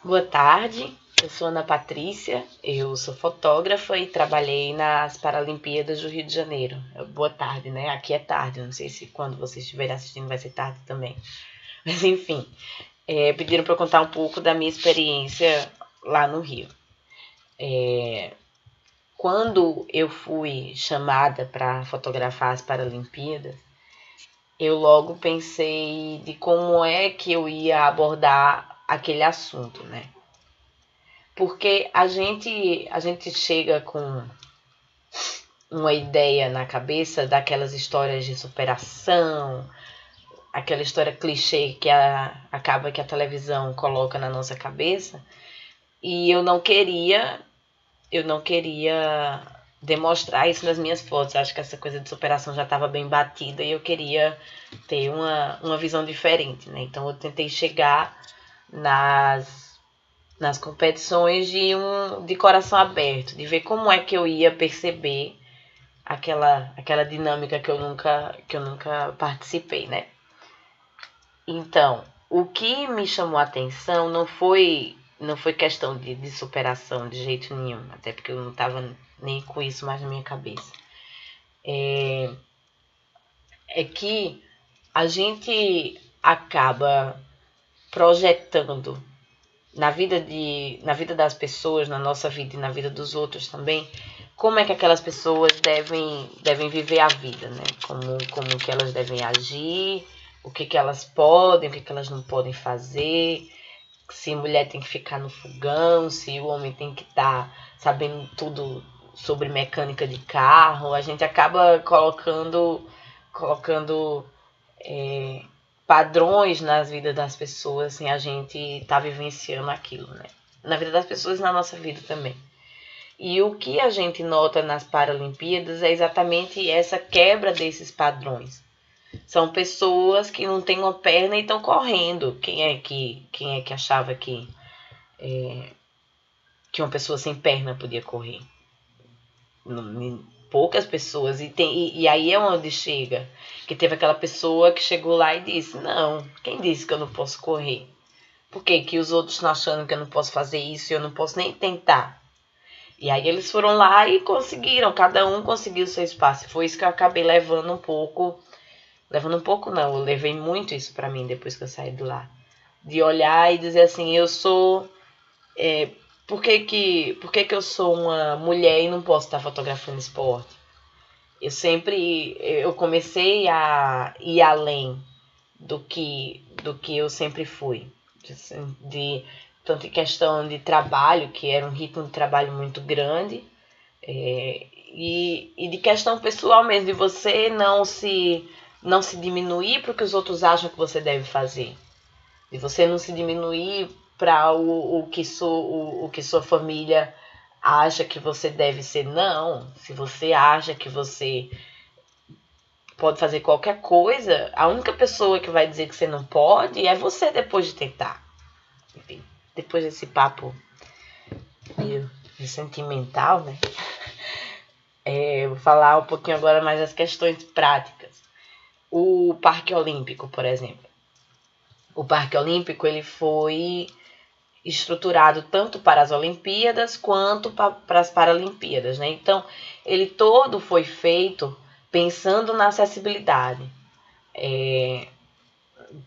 Boa tarde, eu sou Ana Patrícia, eu sou fotógrafa e trabalhei nas Paralimpíadas do Rio de Janeiro. Boa tarde, né? Aqui é tarde, não sei se quando vocês estiverem assistindo vai ser tarde também. Mas enfim, pediram para eu contar um pouco da minha experiência lá no Rio. Quando eu fui chamada para fotografar as Paralimpíadas, eu logo pensei de como é que eu ia abordar aquele assunto, né? Porque a gente chega com uma ideia na cabeça daquelas histórias de superação, aquela história clichê que acaba que a televisão coloca na nossa cabeça, e eu não queria demonstrar isso nas minhas fotos. Acho que essa coisa de superação já estava bem batida e eu queria ter uma visão diferente, né? Então eu tentei chegar nas competições de coração aberto, de ver como é que eu ia perceber aquela dinâmica que eu nunca participei, né? Então, o que me chamou a atenção não foi questão de superação de jeito nenhum, até porque eu não estava nem com isso mais na minha cabeça. É que a gente acaba projetando na vida das pessoas, na nossa vida e na vida dos outros também, como é que aquelas pessoas devem viver a vida, né? Como que elas devem agir, o que elas podem, o que elas não podem fazer, se a mulher tem que ficar no fogão, se o homem tem que estar sabendo tudo sobre mecânica de carro. A gente acaba colocando padrões nas vidas das pessoas, assim, a gente tá vivenciando aquilo, né? Na vida das pessoas e na nossa vida também. E o que a gente nota nas Paralimpíadas é exatamente essa quebra desses padrões. São pessoas que não têm uma perna e estão correndo. Quem é que achava que uma pessoa sem perna podia correr? Poucas pessoas. E aí é onde chega. Que teve aquela pessoa que chegou lá e disse: Não, quem disse que eu não posso correr? Por que que os outros estão achando que eu não posso fazer isso e eu não posso nem tentar? E aí eles foram lá e conseguiram, cada um conseguiu o seu espaço. Foi isso que eu acabei levando um pouco. Levando um pouco não, eu levei muito isso pra mim depois que eu saí de lá. De olhar e dizer assim, eu sou. Por que eu sou uma mulher e não posso estar fotografando esporte? Eu comecei a ir além do que eu sempre fui. Tanto em questão de trabalho, que era um ritmo de trabalho muito grande, e de questão pessoal mesmo, de você não se diminuir para o que os outros acham que você deve fazer. De você não se diminuir para o que sua família acha que você deve ser. Não. Se você acha que você pode fazer qualquer coisa, a única pessoa que vai dizer que você não pode é você depois de tentar. Enfim, depois desse papo meio sentimental, né? Eu vou falar um pouquinho agora mais das questões práticas. O Parque Olímpico, por exemplo. O Parque Olímpico ele foi estruturado tanto para as Olimpíadas quanto para as Paralimpíadas, né? Então, ele todo foi feito pensando na acessibilidade.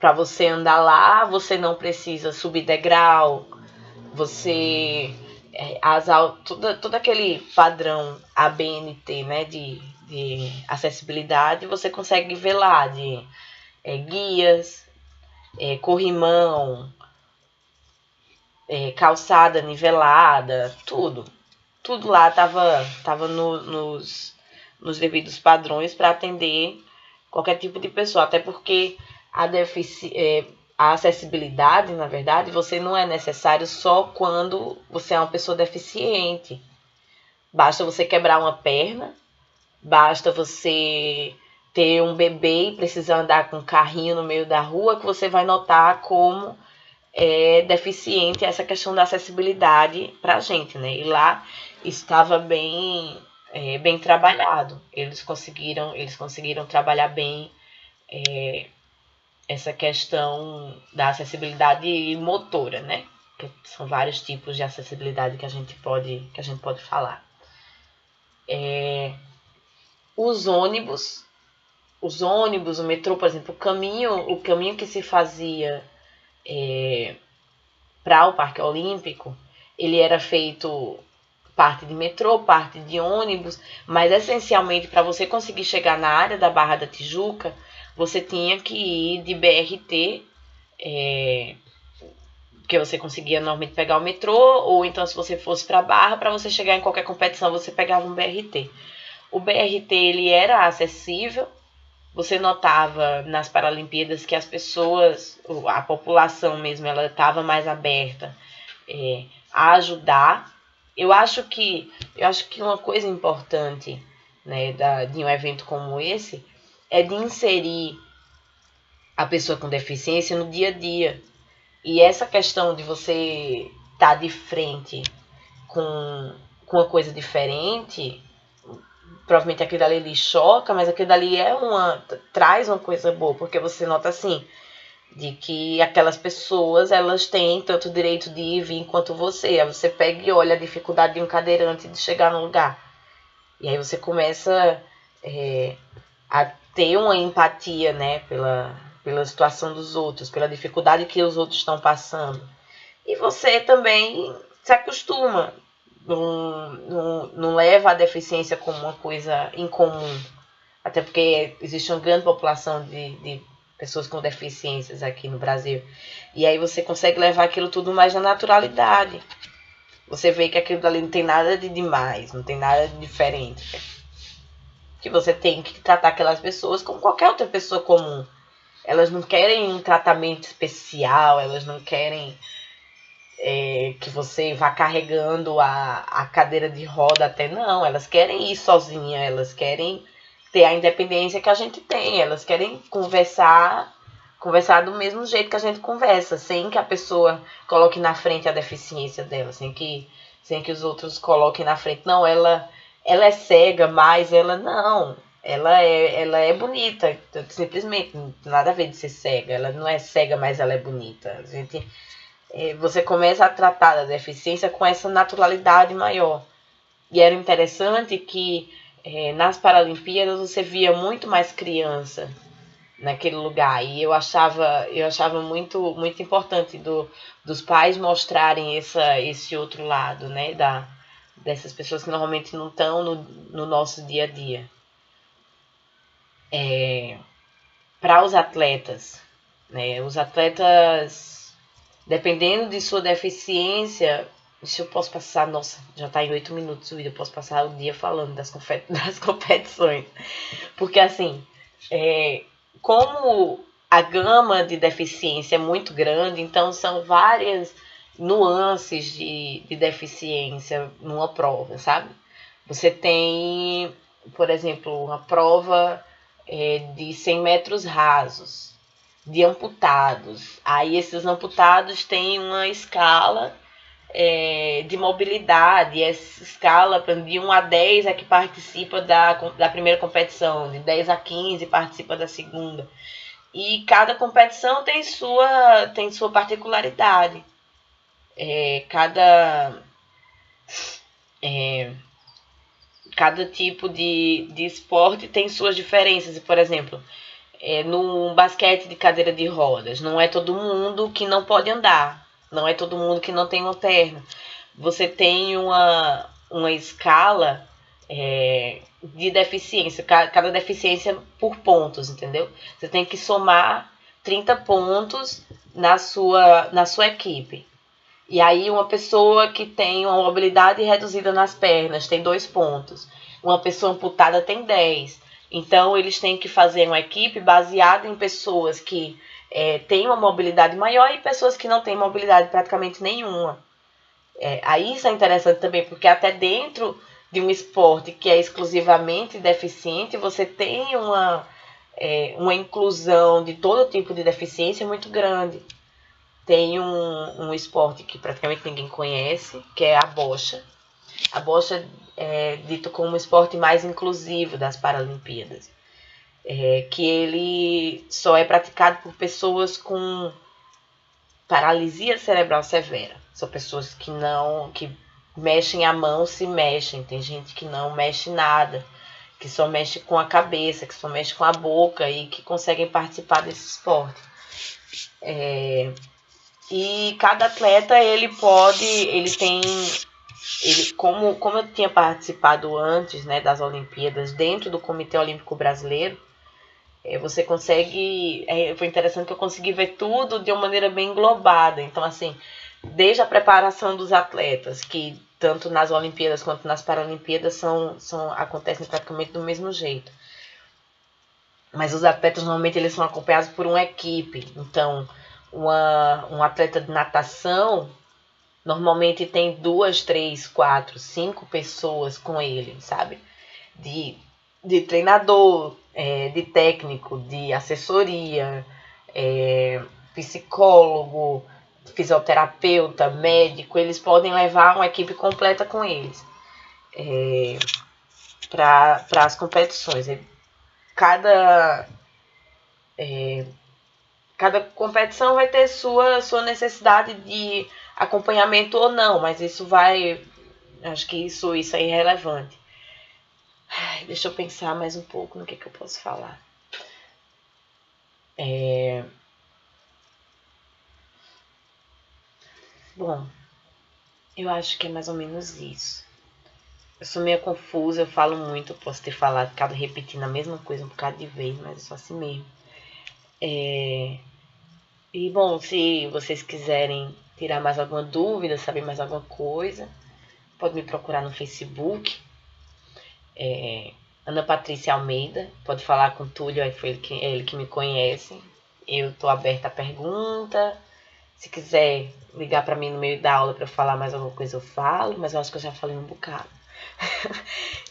Para você andar lá, você não precisa subir degrau, você todo aquele padrão ABNT, né, de acessibilidade, você consegue ver lá de guias, corrimão, calçada nivelada, tudo lá tava nos devidos padrões para atender qualquer tipo de pessoa, até porque a acessibilidade, na verdade, você não é necessário só quando você é uma pessoa deficiente. Basta você quebrar uma perna, basta você ter um bebê e precisar andar com um carrinho no meio da rua, que você vai notar como é deficiente essa questão da acessibilidade para a gente, né? E lá estava bem trabalhado. Eles conseguiram trabalhar bem essa questão da acessibilidade motora, né? Que porque são vários tipos de acessibilidade que a gente pode falar. Os ônibus, o metrô, por exemplo, o caminho que se fazia para o Parque Olímpico, ele era feito parte de metrô, parte de ônibus, mas essencialmente para você conseguir chegar na área da Barra da Tijuca, você tinha que ir de BRT, porque você conseguia normalmente pegar o metrô, ou então se você fosse para a Barra, para você chegar em qualquer competição, você pegava um BRT. O BRT ele era acessível, você notava nas Paralimpíadas que as pessoas, a população mesmo, ela estava mais aberta a ajudar. Eu acho que uma coisa importante, né, de um evento como esse é de inserir a pessoa com deficiência no dia a dia. E essa questão de você estar de frente com uma coisa diferente, provavelmente aquilo dali lhe choca, mas aquilo dali traz uma coisa boa, porque você nota assim, de que aquelas pessoas, elas têm tanto direito de ir e vir quanto você. Aí você pega e olha a dificuldade de um cadeirante de chegar no lugar. E aí você começa a ter uma empatia, né, pela situação dos outros, pela dificuldade que os outros estão passando. E você também se acostuma, não leva a deficiência como uma coisa incomum. Até porque existe uma grande população de pessoas com deficiências aqui no Brasil. E aí você consegue levar aquilo tudo mais na naturalidade. Você vê que aquilo ali não tem nada de demais, não tem nada de diferente. Que você tem que tratar aquelas pessoas como qualquer outra pessoa comum. Elas não querem um tratamento especial, elas não querem que você vá carregando a cadeira de roda até. Não, elas querem ir sozinha, elas querem ter a independência que a gente tem, elas querem conversar do mesmo jeito que a gente conversa, sem que a pessoa coloque na frente a deficiência dela, sem que os outros coloquem na frente. Não, ela é cega, mas ela não. Ela é bonita, simplesmente, não tem nada a ver de ser cega. Ela não é cega, mas ela é bonita. Você começa a tratar da deficiência com essa naturalidade maior. E era interessante que nas Paralimpíadas você via muito mais criança naquele lugar. E eu achava muito, muito importante dos pais mostrarem esse outro lado, né? Dessas pessoas que normalmente não estão no nosso dia a dia. Para os atletas, né? Os atletas, dependendo de sua deficiência, se eu posso passar, nossa, já está em 8 minutos o vídeo, eu posso passar o dia falando das competições. Porque assim, como a gama de deficiência é muito grande, então são várias nuances de deficiência numa prova, sabe? Você tem, por exemplo, uma prova de 100 metros rasos, de amputados. Aí esses amputados têm uma escala de mobilidade. Essa escala de 1 a 10 é que participa da primeira competição, de 10 a 15 participa da segunda. E cada competição tem sua particularidade. Cada tipo de esporte tem suas diferenças. Por exemplo, no basquete de cadeira de rodas, não é todo mundo que não pode andar. Não é todo mundo que não tem uma perna. Você tem uma escala de deficiência. Cada deficiência por pontos, entendeu? Você tem que somar 30 pontos na sua equipe. E aí uma pessoa que tem uma mobilidade reduzida nas pernas tem 2 pontos. Uma pessoa amputada tem 10. Então eles têm que fazer uma equipe baseada em pessoas que têm uma mobilidade maior e pessoas que não têm mobilidade praticamente nenhuma. Aí isso é interessante também, porque até dentro de um esporte que é exclusivamente deficiente, você tem uma inclusão de todo tipo de deficiência muito grande. Tem um esporte que praticamente ninguém conhece, que é a bocha. A bocha é dito como o esporte mais inclusivo das Paralimpíadas. Que ele só é praticado por pessoas com paralisia cerebral severa. São pessoas que mexem a mão, se mexem. Tem gente que não mexe nada, que só mexe com a cabeça, que só mexe com a boca e que conseguem participar desse esporte. E cada atleta, como eu tinha participado antes, né, das Olimpíadas, dentro do Comitê Olímpico Brasileiro, você consegue, foi interessante que eu consegui ver tudo de uma maneira bem englobada. Então, assim, desde a preparação dos atletas, que tanto nas Olimpíadas quanto nas Paralimpíadas acontecem praticamente do mesmo jeito. Mas os atletas, normalmente, eles são acompanhados por uma equipe. Então, um atleta de natação, normalmente tem 2, 3, 4, 5 pessoas com ele, sabe? De treinador, de técnico, de assessoria, psicólogo, fisioterapeuta, médico. Eles podem levar uma equipe completa com eles para as competições. Cada competição vai ter sua necessidade de acompanhamento ou não, mas acho que isso é irrelevante. Deixa eu pensar mais um pouco no que eu posso falar. Bom, eu acho que é mais ou menos isso. Eu sou meio confusa, eu falo muito, eu posso ter falado, ficado repetindo a mesma coisa um bocado de vez, mas eu sou assim mesmo. E bom, se vocês quiserem tirar mais alguma dúvida, saber mais alguma coisa, pode me procurar no Facebook. Ana Patrícia Almeida, pode falar com o Túlio, é ele que me conhece. Eu estou aberta a pergunta. Se quiser ligar para mim no meio da aula para falar mais alguma coisa, eu falo, mas eu acho que eu já falei um bocado.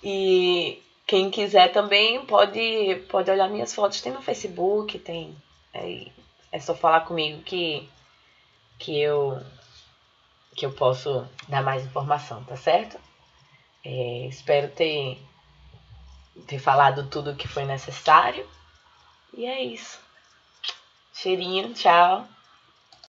E quem quiser também pode olhar minhas fotos, tem no Facebook, tem. É só falar comigo que eu posso dar mais informação, tá certo? Espero ter falado tudo o que foi necessário. E é isso. Cheirinho, tchau.